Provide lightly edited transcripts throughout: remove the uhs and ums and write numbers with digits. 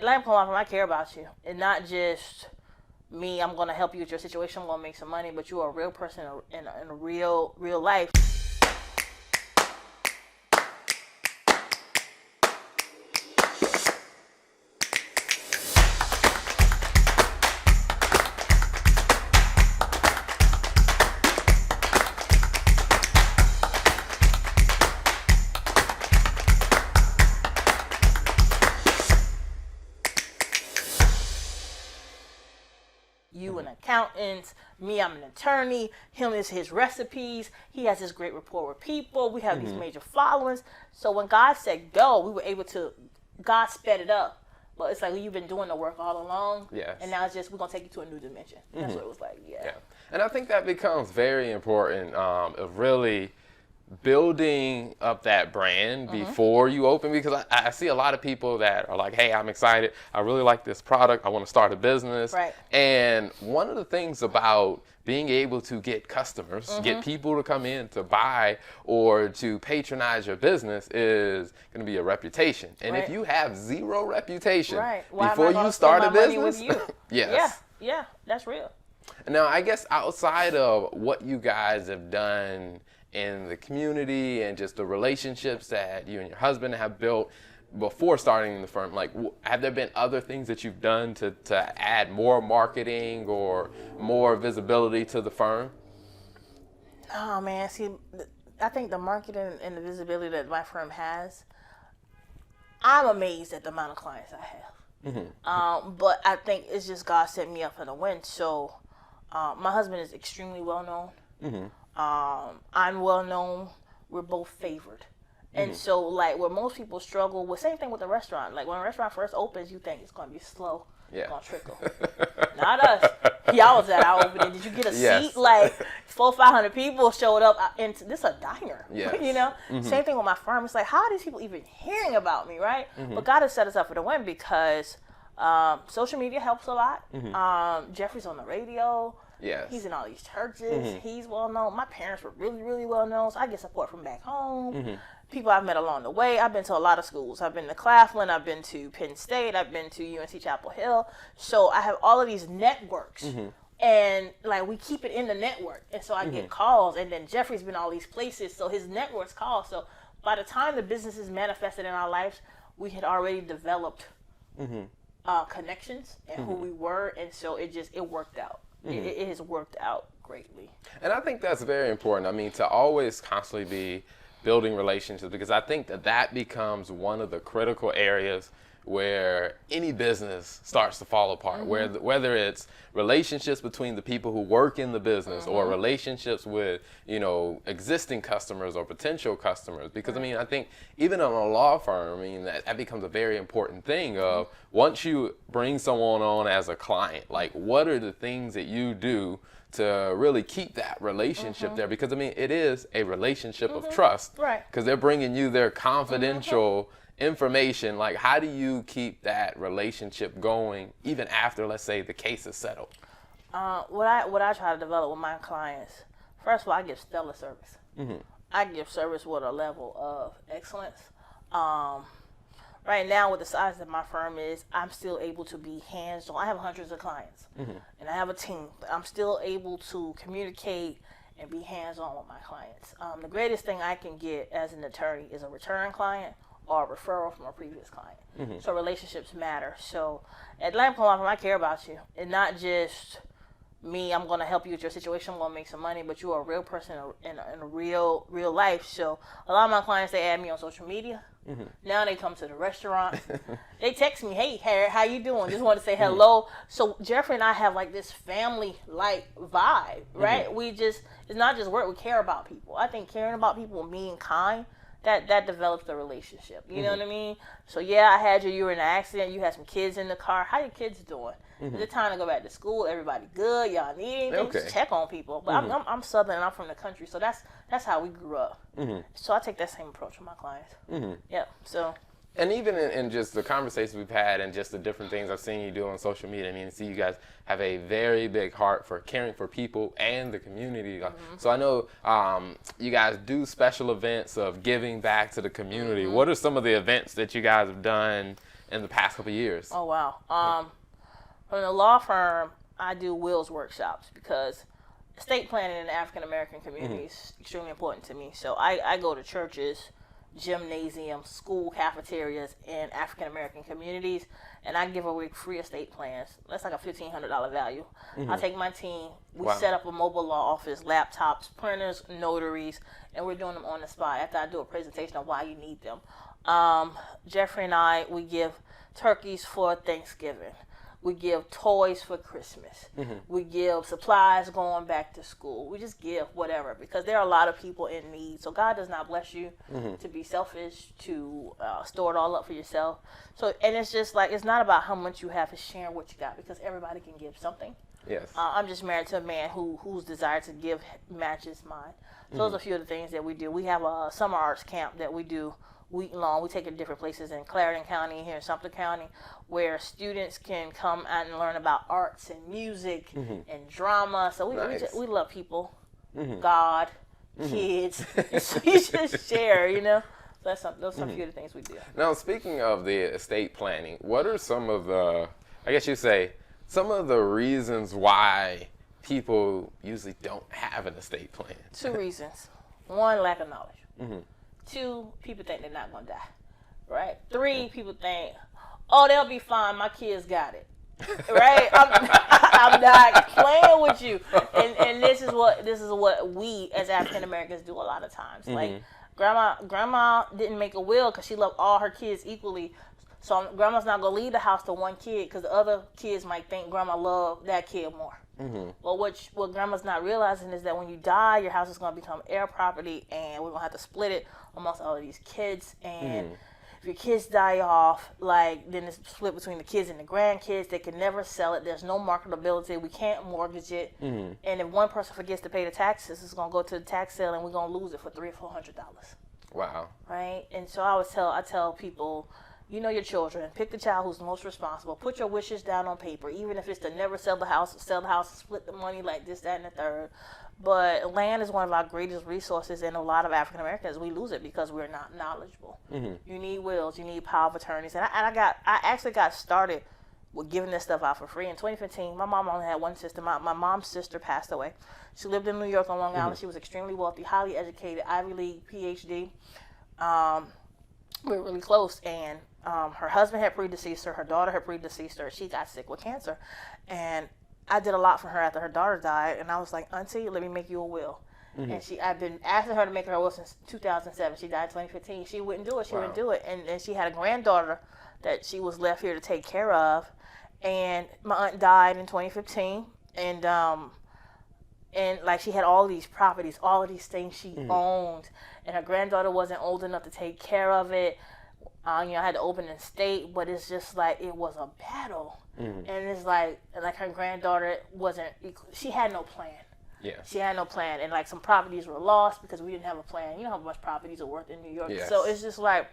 Lampkin, I care about you, and not just me. I'm gonna help you with your situation. I'm gonna make some money, but you're a real person in a real life. You an accountant, me I'm an attorney, him is his recipes, he has this great rapport with people, we have these major followings. So when God said go, we were able to, God sped it up. But it's like you've been doing the work all along. Yes. And now it's just, we're going to take you to a new dimension. That's what it was like, yeah. And I think that becomes very important of really building up that brand before you open, because I see a lot of people that are like, hey, I'm excited, I really like this product, I want to start a business. Right. And one of the things about being able to get customers, get people to come in to buy or to patronize your business is going to be a reputation. And if you have zero reputation before you start a business, yes. Yeah, that's real. Now, I guess outside of what you guys have done in the community and just the relationships that you and your husband have built before starting the firm, like, have there been other things that you've done to add more marketing or more visibility to the firm? Oh man, see, I think the marketing and the visibility that my firm has, I'm amazed at the amount of clients I have. But I think it's just God set me up for the win. So my husband is extremely well known. I'm well known. We're both favored. And so, like, where most people struggle with, same thing with the restaurant. Like, when a restaurant first opens, you think it's going to be slow. It's going to trickle. Not us. Y'all was at our opening. Did you get a seat? Like, 400 or 500 people showed up. And this is a diner. You know? Same thing with my firm. It's like, how are these people even hearing about me, right? But God has set us up for the win because social media helps a lot. Jeffrey's on the radio. He's in all these churches. He's well known. My parents were really, really well known. So I get support from back home. People I've met along the way. I've been to a lot of schools. I've been to Claflin. I've been to Penn State. I've been to UNC Chapel Hill. So I have all of these networks. And like we keep it in the network. And so I get calls. And then Jeffrey's been all these places. So his network's calls. So by the time the business is manifested in our lives, we had already developed connections and who we were. And so it worked out. It has worked out greatly. And I think that's very important. I mean, to always constantly be building relationships, because I think that becomes one of the critical areas where any business starts to fall apart, whether it's relationships between the people who work in the business or relationships with, you know, existing customers or potential customers. Because I mean, I think even in a law firm, I mean, that becomes a very important thing of once you bring someone on as a client, like what are the things that you do to really keep that relationship there? Because I mean, it is a relationship of trust, because they're bringing you their confidential information. Like, how do you keep that relationship going even after, let's say, the case is settled? What I try to develop with my clients, first of all, I give stellar service. I give service with a level of excellence. Right now, with the size that my firm is, I'm still able to be hands-on. I have hundreds of clients, and I have a team, but I'm still able to communicate and be hands-on with my clients. The greatest thing I can get as an attorney is a return client or a referral from a previous client. So relationships matter. So at Lampkin, I care about you, and not just me. I'm going to help you with your situation. I'm going to make some money, but you're a real person in a real life. So a lot of my clients, they add me on social media. Now they come to the restaurant. They text me, hey, Harriett, how you doing? Just want to say hello. So Jeffrey and I have like this family-like vibe, right? It's not just work. We care about people. I think caring about people and being kind, that develops the relationship. You know what I mean? So yeah, I had you were in an accident. You had some kids in the car. How your kids doing? Is it time to go back to school? Everybody good? Y'all need anything? Just check on people. But I'm Southern and I'm from the country, so that's how we grew up. So I take that same approach with my clients. Yeah. So. And even in just the conversations we've had and just the different things I've seen you do on social media, I mean, I see you guys have a very big heart for caring for people and the community. So I know you guys do special events of giving back to the community. What are some of the events that you guys have done in the past couple of years? Oh, wow. From the law firm, I do wills workshops because estate planning in the African American community is extremely important to me. So I go to churches, gymnasiums, school cafeterias in African American communities, and I give away free estate plans. That's like a $1,500 value. I take my team, we set up a mobile law office, laptops, printers, notaries, and we're doing them on the spot after I do a presentation of why you need them. Jeffrey and I, we give turkeys for Thanksgiving. We give toys for Christmas. We give supplies going back to school. We just give whatever because there are a lot of people in need. So God does not bless you to be selfish, to store it all up for yourself. So, and it's just like, it's not about how much you have, it's sharing what you got because everybody can give something. Yes. I'm just married to a man whose desire to give matches mine. So those are a few of the things that we do. We have a summer arts camp that we do week long. We take it to different places in Clarendon County, here in Sumter County, where students can come out and learn about arts and music and drama. So we love people, God, kids. So you just share, you know. So those are some few of the things we do. Now, speaking of the estate planning, what are some of the, I guess you say, some of the reasons why people usually don't have an estate plan? 2 reasons. 1, lack of knowledge. 2, people think they're not going to die, right? 3, people think, oh, they'll be fine. My kids got it, right? I'm not playing with you. And this is what we as African Americans do a lot of times. Like grandma didn't make a will because she loved all her kids equally. So grandma's not gonna leave the house to one kid because the other kids might think grandma loved that kid more. Well, what grandma's not realizing is that when you die, your house is gonna become heir property, and we're gonna have to split it amongst all of these kids. And if your kids die off, like then it's split between the kids and the grandkids. They can never sell it. There's no marketability. We can't mortgage it. And if one person forgets to pay the taxes, it's gonna go to the tax sale, and we're gonna lose it for $300 or $400. Wow. Right. And so I tell people, you know your children. Pick the child who's the most responsible. Put your wishes down on paper, even if it's to never sell the house, split the money like this, that, and the third. But land is one of our greatest resources, and a lot of African Americans, we lose it because we're not knowledgeable. You need wills, you need power of attorneys, and I actually got started with giving this stuff out for free in 2015. My mom only had one sister. My mom's sister passed away. She lived in New York on Long Island. She was extremely wealthy, highly educated, Ivy League, PhD. We were really close, and her husband had predeceased her. Her daughter had predeceased her. She got sick with cancer, and I did a lot for her after her daughter died. And I was like, Auntie, let me make you a will. And I've been asking her to make her a will since 2007. She died in 2015. She wouldn't do it. She wouldn't do it. And she had a granddaughter that she was left here to take care of. And my aunt died in 2015, and like she had all these properties, all of these things she owned, and her granddaughter wasn't old enough to take care of it. I had to open an estate, but it's just like it was a battle, and it's like her granddaughter she had no plan. Yeah, she had no plan, and like some properties were lost because we didn't have a plan. You know how much properties are worth in New York, so it's just like,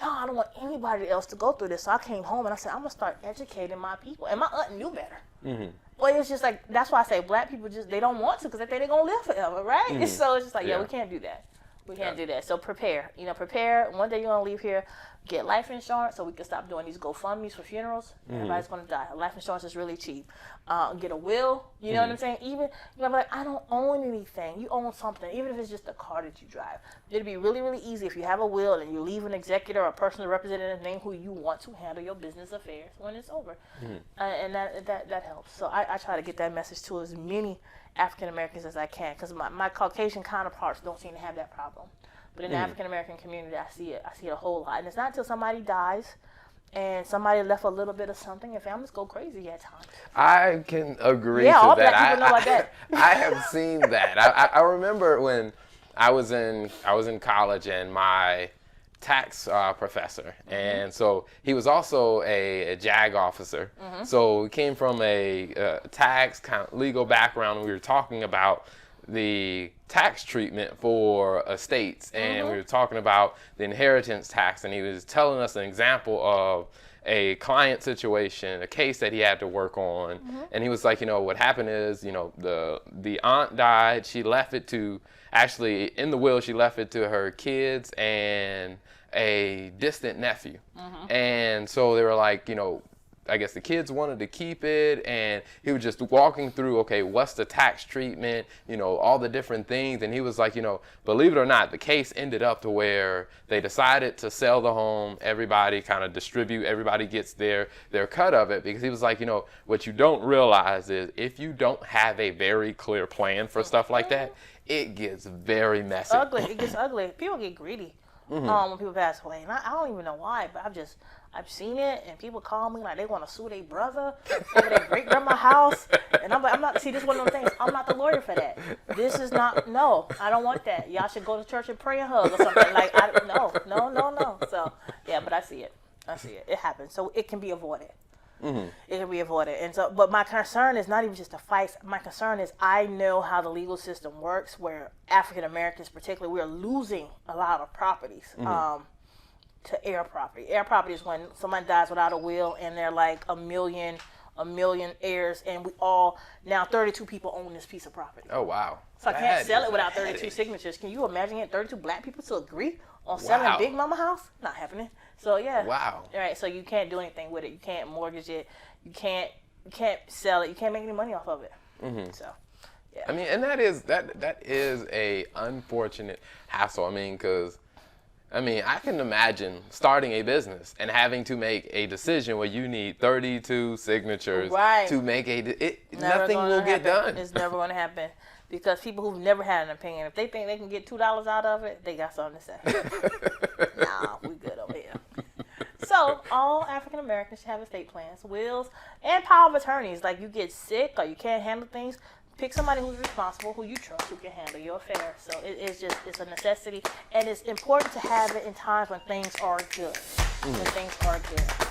no, I don't want anybody else to go through this. So I came home and I said, I'm gonna start educating my people, and my aunt knew better. Well, it's just like, that's why I say black people they don't want to because they think they're gonna live forever, right? So it's just like, we can't do that. We can't do that. So prepare. Prepare. One day you're going to leave here, get life insurance so we can stop doing these GoFundMes for funerals. Everybody's going to die. Life insurance is really cheap. Get a will. You know what I'm saying? Even, you're like, I don't own anything. You own something, even if it's just a car that you drive. It'd be really, really easy if you have a will and you leave an executor or a personal representative name who you want to handle your business affairs when it's over. And that helps. So I try to get that message to as many African Americans as I can, because my Caucasian counterparts don't seem to have that problem. But in the African American community, I see it a whole lot. And it's not until somebody dies and somebody left a little bit of something, and families go crazy at times. I can agree to all that. Black people know about that. I have seen that. I remember when I was in college, and my tax professor, and so he was also a JAG officer. So we came from a tax kind of legal background, and we were talking about the tax treatment for estates, and we were talking about the inheritance tax, and he was telling us an example of a client situation, a case that he had to work on, and he was like, what happened is, the aunt died. She left it to, actually in the will, she left it to her kids and a distant nephew. And so they were like, I guess the kids wanted to keep it, and he was just walking through, okay, what's the tax treatment, all the different things. And he was like, believe it or not, the case ended up to where they decided to sell the home, everybody kind of distribute, everybody gets their cut of it, because he was like, what you don't realize is if you don't have a very clear plan for stuff like that, it gets very messy. It gets ugly. People get greedy when people pass away. And I don't even know why, but I've seen it, and people call me like they want to sue their brother over their great grandma house, and I'm like, I'm not. See, this is one of those things. I'm not the lawyer for that. This is not. No, I don't want that. Y'all should go to church and pray and hug or something. Like, no. So yeah, but I see it. It happens. So it can be avoided. It can be avoided. And so, but my concern is not even just the fights. My concern is I know how the legal system works, where African Americans, particularly, we are losing a lot of properties. To heir property. Heir property is when someone dies without a will, and they're like a million heirs, and we all now 32 people own this piece of property. Oh wow! So I can't sell it without 32 signatures. Can you imagine getting 32 black people to agree on selling Big Mama house? Not happening. So yeah. Wow. All right. So you can't do anything with it. You can't mortgage it. You can't sell it. You can't make any money off of it. So. Yeah. I mean, and that is a unfortunate hassle. because I can imagine starting a business and having to make a decision where you need 32 signatures to make nothing will get done. It's never going to happen, because people who've never had an opinion, if they think they can get $2 out of it, they got something to say. Nah, we good over here. So all African Americans should have estate plans, wills, and power of attorneys. Like, you get sick or you can't handle things, pick somebody who's responsible, who you trust, who can handle your affairs. So it's a necessity, and it's important to have it in times when things are good. When things are good.